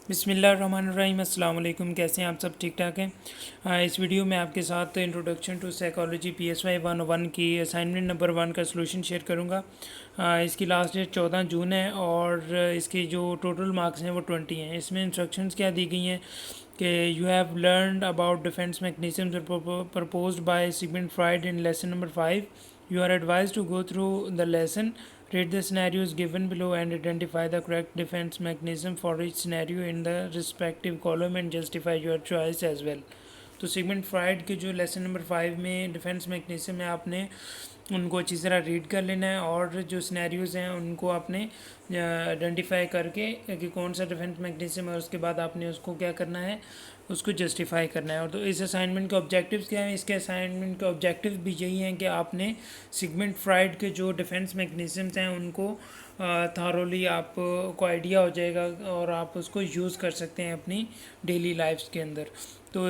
बिस्मिल्लाहिर्रहमानिर्रहीम अस्सलाम वालेकुम। कैसे हैं आप सब? ठीक ठाक हैं। इस वीडियो में आपके साथ इंट्रोडक्शन टू साइकोलॉजी PSY 101 की असाइनमेंट नंबर 1 का सलूशन शेयर करूंगा। इसकी लास्ट डेट 14 जून है और इसके जो टोटल मार्क्स हैं वो 20 हैं। इसमें इंस्ट्रक्शंस क्या दी गई हैं कि you have learned about defence mechanisms proposed by Sigmund Freud in lesson number 5। You are advised to go through the lesson, read the scenarios given below, and identify the correct defense mechanism for each scenario in the respective column and justify your choice as well. तो Sigmund Freud के जो lesson number 5 में defence mechanism है, आपने उनको अच्छी तरह read कर लेना है और जो सिनेरियोज़ हैं उनको आपने आइडेंटिफाई करके कि कौन सा डिफेंस मैकेनिज्म है, उसके बाद आपने उसको क्या करना है, उसको जस्टिफाई करना है। और तो इस असाइनमेंट के ऑब्जेक्टिव्स क्या हैं? इसके असाइनमेंट के ऑब्जेक्टिव भी यही हैं कि आपने सिगमंड फ्राइड के जो डिफेंस मैकेनिज्म्स हैं उनको थारोली आपको आइडिया हो जाएगा और आप उसको यूज़ कर सकते हैं अपनी डेली लाइफ्स के अंदर। तो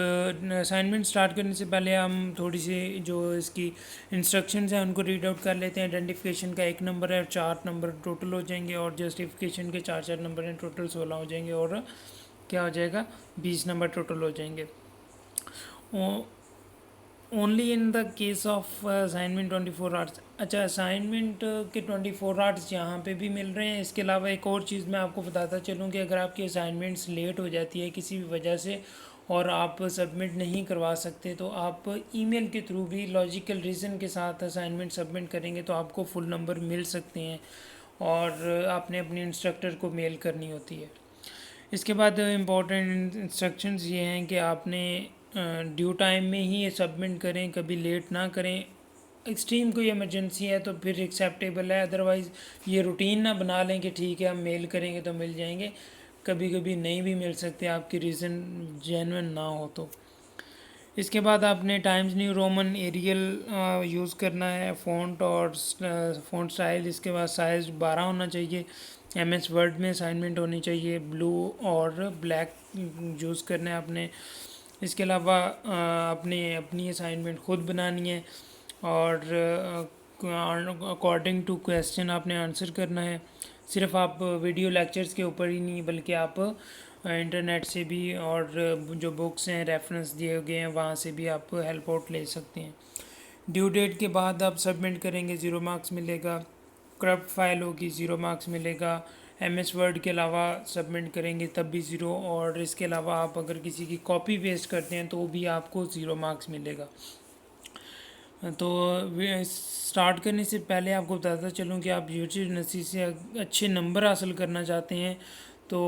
असाइनमेंट स्टार्ट करने से पहले हम थोड़ी सी जो इसकी इंस्ट्रक्शंस हैं उनको रीड आउट कर लेते हैं। आइडेंटिफिकेशन का 1 नंबर है और 4 नंबर टोटल हो जाएंगे, और जस्टिफिकेशन के 4 नंबर हैं, टोटल 16 हो जाएंगे, और क्या हो जाएगा, 20 नंबर टोटल हो जाएंगे। Only in the case of assignment 24 hours. अच्छा, असाइनमेंट के 24 आवर्स यहाँ पे भी मिल रहे हैं। इसके अलावा एक और चीज़ मैं आपको बताता चलूँ कि अगर आपकी असाइनमेंट्स लेट हो जाती है किसी भी वजह से और आप सबमिट नहीं करवा सकते, तो आप ईमेल के थ्रू भी लॉजिकल रीज़न के साथ असाइनमेंट सबमिट करेंगे तो आपको फुल नंबर मिल सकते हैं, और आपने अपने इंस्ट्रक्टर को मेल करनी होती है। इसके बाद इम्पोर्टेंट इंस्ट्रक्शंस ये हैं कि आपने ड्यू टाइम में ही ये सबमिट करें, कभी लेट ना करें। एक्सट्रीम कोई इमरजेंसी है तो फिर एक्सेप्टेबल है, अदरवाइज़ ये रूटीन ना बना लें कि ठीक है हम मेल करेंगे तो मिल जाएंगे। कभी कभी नहीं भी मिल सकते, आपकी रीज़न जेन्युइन ना हो तो। इसके बाद आपने Times New Roman Arial use करना है, फ़ॉन्ट और फ़ॉन्ट स्टाइल। इसके बाद साइज़ 12 होना चाहिए। MS वर्ड में असाइनमेंट होनी चाहिए, ब्लू और ब्लैक यूज़ करना है आपने। इसके अलावा आपने अपनी असाइनमेंट ख़ुद बनानी है और अकॉर्डिंग टू क्वेश्चन आपने आंसर करना है। सिर्फ आप वीडियो लेक्चर्स के ऊपर ही नहीं बल्कि आप इंटरनेट से भी और जो बुक्स हैं रेफरेंस दिए गए हैं वहाँ से भी आप हेल्प आउट ले सकते हैं। ड्यू डेट के बाद आप सबमिट करेंगे, 0 मार्क्स मिलेगा। करप्ट फाइल होगी, 0 मार्क्स मिलेगा। MS वर्ड के अलावा सबमिट करेंगे तब भी 0, और इसके अलावा आप अगर किसी की कॉपी पेस्ट करते हैं तो भी आपको 0 मार्क्स मिलेगा। तो स्टार्ट करने से पहले आपको बताता चलूँ कि आप यूनिवर्सिटी से अच्छे नंबर हासिल करना चाहते हैं तो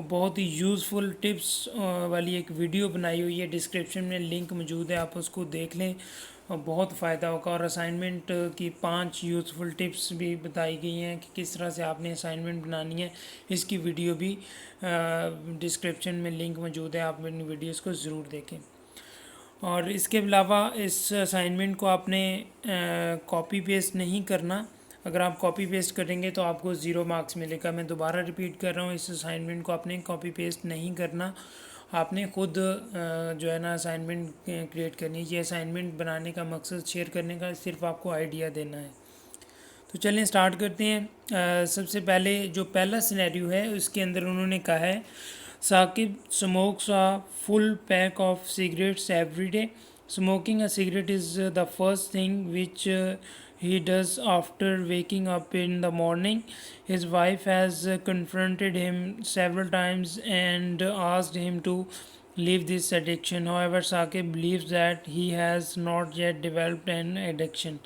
बहुत ही यूज़फुल टिप्स वाली एक वीडियो बनाई हुई है, डिस्क्रिप्शन में लिंक मौजूद है, आप उसको देख लें और बहुत फ़ायदा होगा। और असाइनमेंट की 5 यूज़फुल टिप्स भी बताई गई हैं कि किस तरह से आपने असाइनमेंट बनानी है। इसकी वीडियो भी डिस्क्रिप्शन में लिंक मौजूद है, आप इन वीडियोज़ को ज़रूर देखें। और इसके अलावा इस असाइनमेंट को आपने कॉपी पेस्ट नहीं करना। अगर आप कॉपी पेस्ट करेंगे तो आपको 0 मार्क्स मिलेगा। मैं दोबारा रिपीट कर रहा हूँ, इस असाइनमेंट को आपने कॉपी पेस्ट नहीं करना, आपने ख़ुद जो है ना असाइनमेंट क्रिएट करनी है। ये असाइनमेंट बनाने का मकसद शेयर करने का, सिर्फ आपको आइडिया देना है। तो चलें स्टार्ट करते हैं। सबसे पहले जो पहला सिनेरियो है उसके अंदर उन्होंने कहा है Saqib smokes a full pack of cigarettes every day. Smoking a cigarette is the first thing which he does after waking up in the morning. His wife has confronted him several times and asked him to leave this addiction. However, Saqib believes that he has not yet developed an addiction.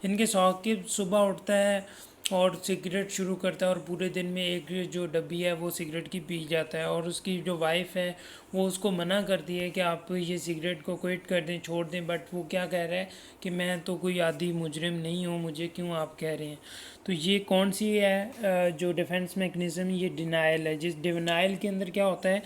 इनके साकिब सुबह उठता है और cigarette शुरू करता है और पूरे दिन में एक जो डब्बी है वो सिगरेट की पी जाता है, और उसकी जो वाइफ है वो उसको मना करती है कि आप ये सिगरेट को क्विट कर दें, छोड़ दें, बट वो क्या कह रहा है कि मैं तो कोई आदी मुजरिम नहीं हूँ, मुझे क्यों आप कह रहे हैं। तो ये कौन सी है जो डिफेंस मैकेनिज़्म, ये डिनाइल है। जिस डिनाइल के अंदर क्या होता है,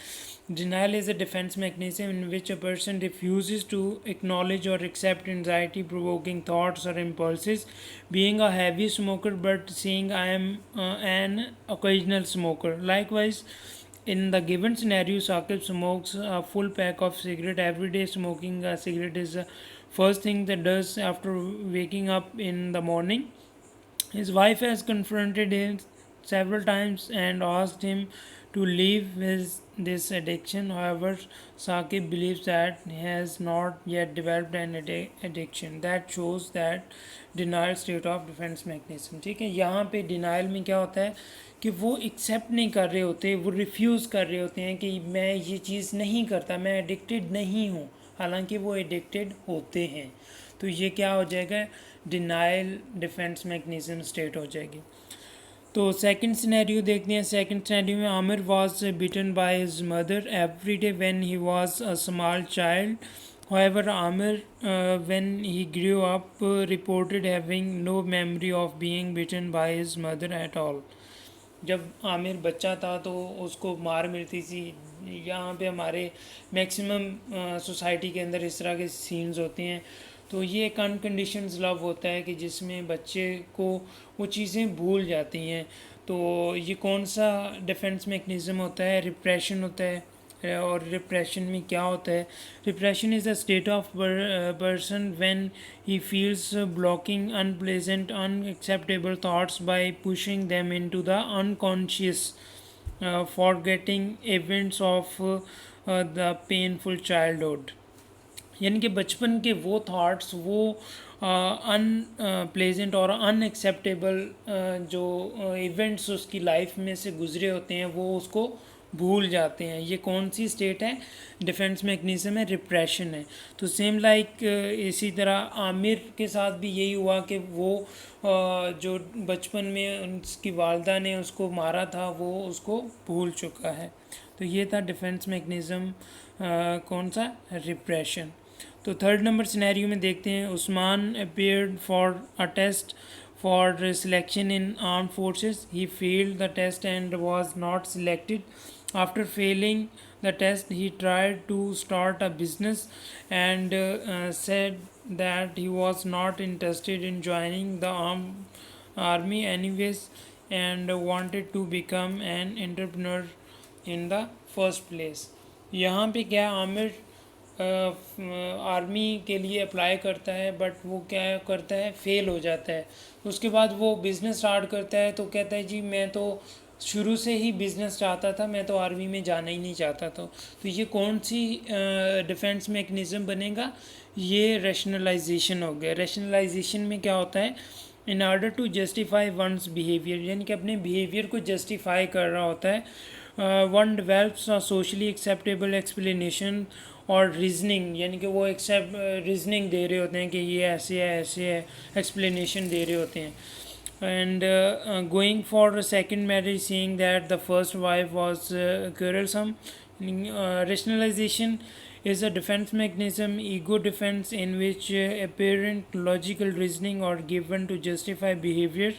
denial is a defence mechanism in which a person refuses to acknowledge और एक्सेप्ट एंजाइटी प्रोवोकिंग थाट्स और impulses. Being a heavy smoker but saying I am an occasional smoker. Likewise, in the given scenario, Saqib smokes a full pack of cigarette every day. Smoking a cigarette is the first thing that does after waking up in the morning. His wife has confronted him several times and asked him to leave this addiction. However, Saqib believes that he has not yet developed an addiction. That shows that denial state of defense mechanism. ठीक है, यहाँ पे denial में क्या होता है कि वो एक्सेप्ट नहीं कर रहे होते, वो रिफ्यूज़ कर रहे होते हैं कि मैं ये चीज़ नहीं करता, मैं एडिक्टेड नहीं हूँ, हालांकि वो एडिक्टेड होते हैं। तो ये क्या हो जाएगा, डिनाइल डिफेंस मैकेनिज्म स्टेट हो जाएगी। तो सेकंड सिनेरियो देखते हैं। सेकंड सिनेरियो में Amir was beaten by his mother every day when he was a small child. However, Amir, when he grew up, reported having no memory of being bitten by his mother at all. जब आमिर बच्चा था तो उसको मार मिलती थी। यहाँ पे हमारे मैक्सिमम सोसाइटी के अंदर इस तरह के सीन्स होते हैं। तो ये एक अनकंडीशंस लव होता है कि जिसमें बच्चे को वो चीज़ें भूल जाती हैं। तो ये कौन सा डिफेंस मैकेनिज़्म होता है, रिप्रेशन होता है। और रिप्रेशन में क्या होता है, repression is a state of person when he feels blocking unpleasant unacceptable thoughts bye pushing them into the unconscious forgetting events of the painful childhood. यानी कि बचपन के वो थॉट्स, वो अनप्लेजेंट और अनएक्सेप्टेबल जो इवेंट्स उसकी लाइफ में से गुजरे होते हैं वो उसको भूल जाते हैं। ये कौन सी स्टेट है, डिफेंस मैकेनिज्म है, रिप्रेशन है। तो सेम लाइक इसी तरह आमिर के साथ भी यही हुआ कि वो जो बचपन में उसकी वालदा ने उसको मारा था वो उसको भूल चुका है। तो ये था डिफेंस मैकेनिज्म कौन सा, रिप्रेशन। तो थर्ड नंबर सिनेरियो में देखते हैं। Usman appeared for a test for selection in arm forces. He failed the test and was not selected. After failing the test, he tried to start a business and said that he was not interested in joining the army anyways and wanted to become an entrepreneur in the first place. यहाँ पे क्या Aamir army के लिए apply करता है, but वो क्या करता है, फेल हो जाता है। उसके बाद वो बिज़नेस स्टार्ट करता है। तो कहता है जी मैं तो शुरू से ही बिज़नेस चाहता था, मैं तो आर्मी में जाना ही नहीं चाहता था। तो ये कौन सी डिफेंस मैकेनिज़्म बनेगा, ये रैशनलाइजेशन हो गया। रैशनलाइजेशन में क्या होता है, in order to justify one's behaviour, यानी कि अपने बिहेवियर को जस्टिफाई कर रहा होता है। One develops a socially acceptable explanation और रीजनिंग, यानी कि वो एक्सेप्ट रीजनिंग दे रहे होते हैं कि ये ऐसे है ऐसे है, एक्सप्लेनेशन दे रहे होते हैं। And going for a second marriage, saying that the first wife was quarrelsome. Rationalization is a defense mechanism, ego defense, in which apparent logical reasoning are given to justify behavior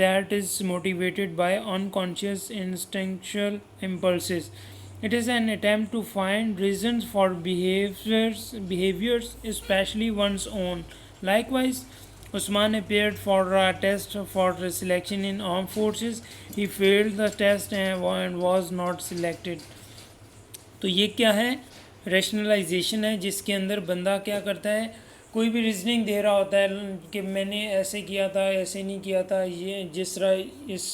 that is motivated by unconscious instinctual impulses. It is an attempt to find reasons for behaviors, especially one's own. Likewise, Usman appeared for a test for selection in armed forces. He failed the test and was not selected. तो ये क्या है, rationalisation है, जिसके अंदर बंदा क्या करता है, कोई भी रीजनिंग दे रहा होता है कि मैंने ऐसे किया था, ऐसे नहीं किया था। ये जिस तरह इस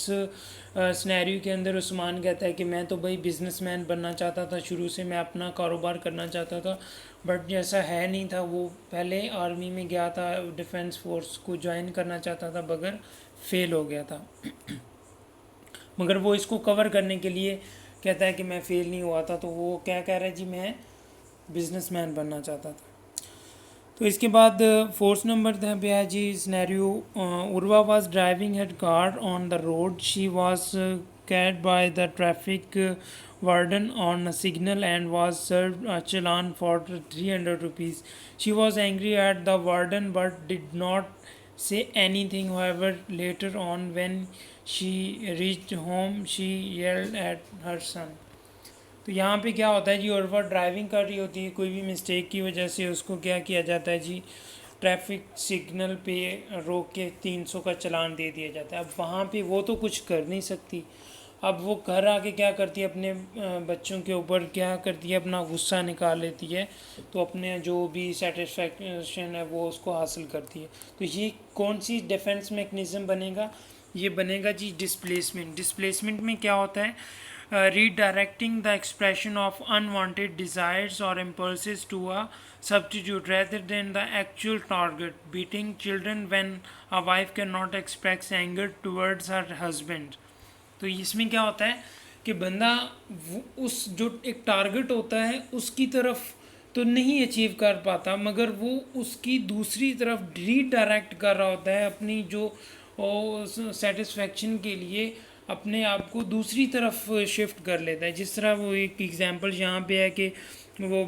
सिनेरियो के अंदर उस्मान कहता है कि मैं तो भाई बिजनेसमैन बनना चाहता था, शुरू से मैं अपना कारोबार करना चाहता था, बट जैसा है नहीं था। वो पहले आर्मी में गया था, डिफेंस फोर्स को ज्वाइन करना चाहता था, मगर फेल हो गया था। मगर वो इसको कवर करने के लिए कहता है कि मैं फेल नहीं हुआ था। तो वो क्या कह रहा है जी, मैं बिजनेसमैन बनना चाहता था। तो इसके बाद फोर्थ नंबर पे है जी scenario. Urva was driving her car on the road. She was caught by the traffic warden on a signal and was served a challan for 300 rupees. She was angry at the warden but did not say anything. However, later on when she reached home, she yelled at her son. तो यहाँ पे क्या होता है जी, Urwa driving कर रही होती है, कोई भी मिस्टेक की वजह से उसको क्या किया जाता है जी, ट्रैफिक सिग्नल पे रोक के 300 का चालान दे दिया जाता है। अब वहाँ पे वो तो कुछ कर नहीं सकती। अब वो घर आके क्या करती है, अपने बच्चों के ऊपर क्या करती है, अपना गुस्सा निकाल लेती है। तो अपने जो भी सेटिस्फेक्शन है वो उसको हासिल करती है। तो ये कौन सी डिफेंस मैकेनिज़्म बनेगा, ये बनेगा जी डिस्प्लेसमेंट। डिस्प्लेसमेंट में क्या होता है, redirecting the expression of unwanted desires or impulses to a substitute rather than the actual target. Beating children when a wife cannot express anger towards her husband. तो इसमें क्या होता है कि बंदा उस जो एक टारगेट होता है उसकी तरफ तो नहीं अचीव कर पाता, मगर वो उसकी दूसरी तरफ रीडायरेक्ट कर रहा होता है अपनी जो सेटिस्फेक्शन के लिए अपने आप को दूसरी तरफ शिफ्ट कर लेता है। जिस तरह वो एक एग्जांपल यहाँ पे है कि वो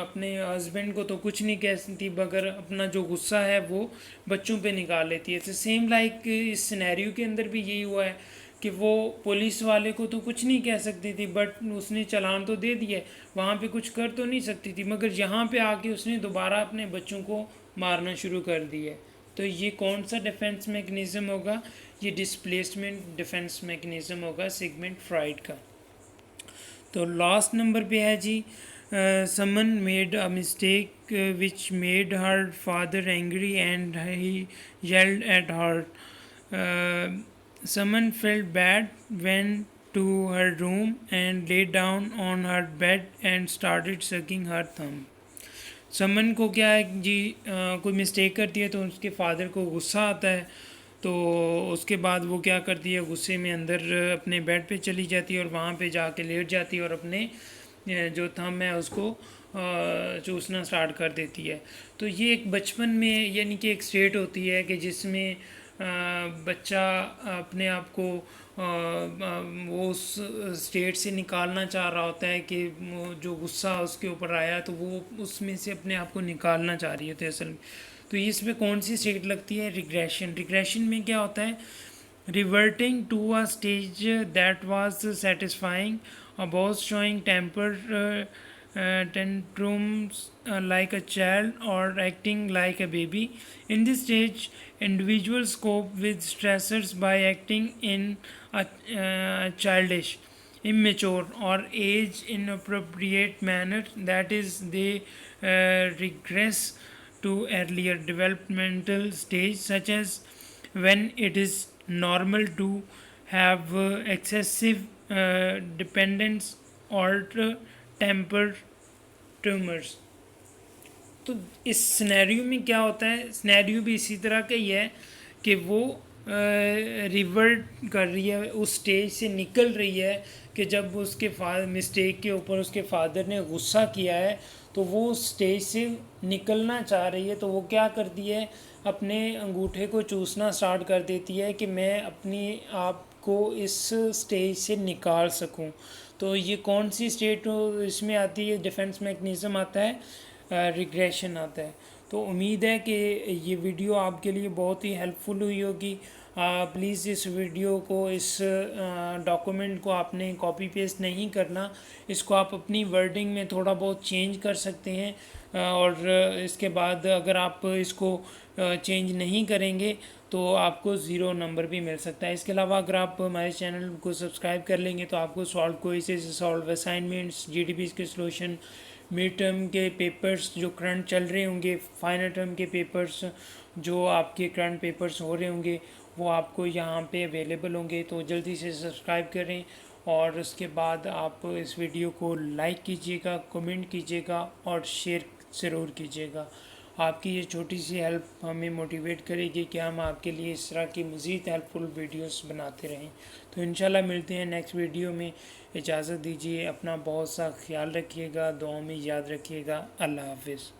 अपने हस्बैंड को तो कुछ नहीं कहती मगर अपना जो गुस्सा है वो बच्चों पे निकाल लेती है। तो सेम लाइक इस सिनेरियो के अंदर भी यही हुआ है कि वो पुलिस वाले को तो कुछ नहीं कह सकती थी, बट उसने चालान तो दे दिया, वहाँ पे कुछ कर तो नहीं सकती थी, मगर यहाँ पे आके उसने दोबारा अपने बच्चों को मारना शुरू कर दिया। तो ये कौन सा डिफेंस मैकेनिज़्म होगा? ये डिस्प्लेसमेंट डिफेंस मैकेनिज़्म होगा सिगमंड फ्रॉइड का। तो लास्ट नंबर पे है जी, someone made a mistake which made her father angry and he yelled at her. Someone felt bad, went to her room and lay down on her bed and started sucking her thumb. समन को क्या है जी, कोई mistake करती है तो उसके father को गुस्सा आता है, तो उसके बाद वो क्या करती है, गुस्से में अंदर अपने बेड पे चली जाती है और वहाँ पे जाके लेट जाती है और अपने जो थंब है उसको चूसना स्टार्ट कर देती है। तो ये एक बचपन में यानी कि एक स्टेट होती है कि जिसमें बच्चा अपने आप को वो उस स्टेट से निकालना चाह रहा होता है कि जो गुस्सा उसके ऊपर आया तो वो उसमें से अपने आप को निकालना चाह रही होती है असल में। तो इसमें कौन सी स्टेट लगती है? रिग्रेशन। रिग्रेशन में क्या होता है? Reverting to a stage that was satisfying, a boss showing temper tantrums like a child or acting like a baby. In this stage, individuals cope with stressors by acting in a childish, immature, or age inappropriate manner. That is, they regress to earlier developmental stage, such as when it is normal to have excessive dependence or temper tumors. तो इस scenario में क्या होता है? Scenario भी इसी तरह का ही है कि वो रिवर्ट कर रही है, उस स्टेज से निकल रही है कि जब उसके मिस्टेक के ऊपर उसके फादर ने गुस्सा किया है तो वो उस स्टेज से निकलना चाह रही है। तो वो क्या करती है, अपने अंगूठे को चूसना स्टार्ट कर देती है कि मैं अपनी आप को इस स्टेज से निकाल सकूं। तो ये कौन सी स्टेट इसमें आती है? डिफेंस मैकेनिज़्म आता है, रिग्रेशन आता है। तो उम्मीद है कि ये वीडियो आपके लिए बहुत ही हेल्पफुल हुई होगी। प्लीज़ इस वीडियो को, इस डॉक्यूमेंट को आपने कॉपी पेस्ट नहीं करना, इसको आप अपनी वर्डिंग में थोड़ा बहुत चेंज कर सकते हैं और इसके बाद अगर आप इसको चेंज नहीं करेंगे तो आपको ज़ीरो नंबर भी मिल सकता है। इसके अलावा अगर आप हमारे चैनल को सब्सक्राइब कर लेंगे तो आपको solve quizzes, solve assignments, GDP के सॉल्यूशन, मिड टर्म के पेपर्स जो करंट चल रहे होंगे, फाइनल टर्म के पेपर्स जो आपके करंट पेपर्स हो रहे होंगे वो आपको यहाँ पे अवेलेबल होंगे। तो जल्दी से सब्सक्राइब करें और उसके बाद आप इस वीडियो को लाइक कीजिएगा, कमेंट कीजिएगा और शेयर ज़रूर कीजिएगा। आपकी ये छोटी सी हेल्प हमें मोटिवेट करेगी कि हम आपके लिए इस तरह की मज़ीद हेल्पफुल वीडियोस बनाते रहें। तो इंशाल्लाह मिलते हैं नेक्स्ट वीडियो में। इजाज़त दीजिए, अपना बहुत सा ख्याल रखिएगा, दुआओं में याद रखिएगा। अल्लाह हाफिज़।